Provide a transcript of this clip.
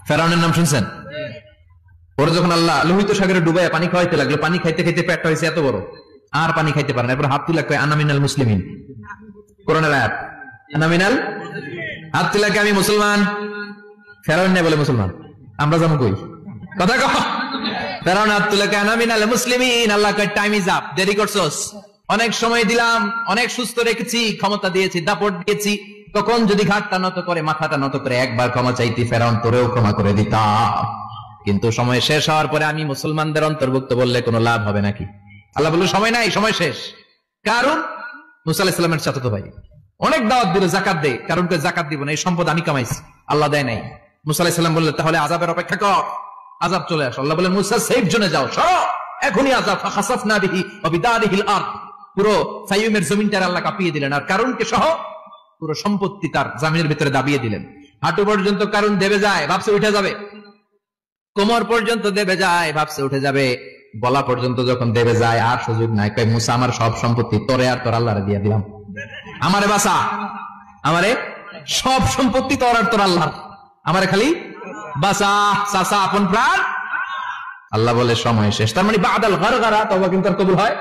ফেরাউনের নাম শুনছেন? ওরা যখন আল্লাহ লোহিত সাগরে ডুবাইয়া পানি খাওয়াইতে লাগলো, পানি খাইতে খাইতে পেটটা হয়েছে এত বড়, আর পানি খাইতে পারে না। এরপর হাত তুলে কয় আনা মিনাল মুসলিমিন, কোরআনের আয়াত, আনা মিনাল, হাত তুলে কয় আমি মুসলমান। ফেরাউন না বলে মুসলমান, আমরা যাবো কই? কথা কহ। ফেরাউন হাত তুলে কয় আনা মিনাল মুসলিমিন। আল্লাহ কয় টাইম ইজ আপ, দেরি করছস, অনেক সময় দিলাম, অনেক সুস্থ রেখেছি, ক্ষমতা দিয়েছি, দাপট দিয়েছি, তখন যদি ঘাটটা নত করে, মাথাটা নত করে একবার ক্ষমা চাইতি, ফেরাউন তোরেও ক্ষমা করে দিতাম। কিন্তু সময় শেষ হওয়ার পরে আমি মুসলমানদের অন্তর্ভুক্ত বললে কোনো লাভ হবে নাকি? আল্লাহ বলল সময় নাই, সময় শেষ। কারণ মুসা আলাইহিস সালামের চাচাতো ভাই অনেক দাওয়াত দিল, জাকাত দে, কারণ জাকাত দিব না, এই সম্পদ আমি কামাইছি, আল্লাহ দেয় নাই। মুসা আলাইহিস সালাম বললেন তাহলে আযাবের অপেক্ষা কর, আযাব চলে আসে। আল্লাহ বলেন মুসা সেফ জোনে যাও, সরো, এখনই আযাব। ফাখাসাফনা বিহি ওয়া বিদারিহিল আরদ, পুরো সাইয়ুমের জমিনটা আল্লাহ কাঁপিয়ে দিলেন, আর কারুনকে সহ পুরো সম্পত্তি তার জামিনের ভিতরে দাবিয়ে দিলেন। হাঁটু পর্যন্ত কারুন দেবে যায়, ভাবছে উঠে যাবে, কোমর পর্যন্ত দেবে যায়, ভাবছে উঠে যাবে, গলা পর্যন্ত যখন দেবে যায় আর সুযোগ নাই। কয় মুসা আমার সব সম্পত্তি তোরে আর তোর আল্লাহরে দিয়ে দিলাম, আমারে বাঁচা, আমারে সব সম্পত্তি তোর আর তোর আল্লাহর, আমারে খালি বাঁচা, চাচা আপন প্রাণ। আল্লাহ বলে সময় শেষ। তার মানে বাদাল গারগারা তওবা কিন্তু কবুল হয়।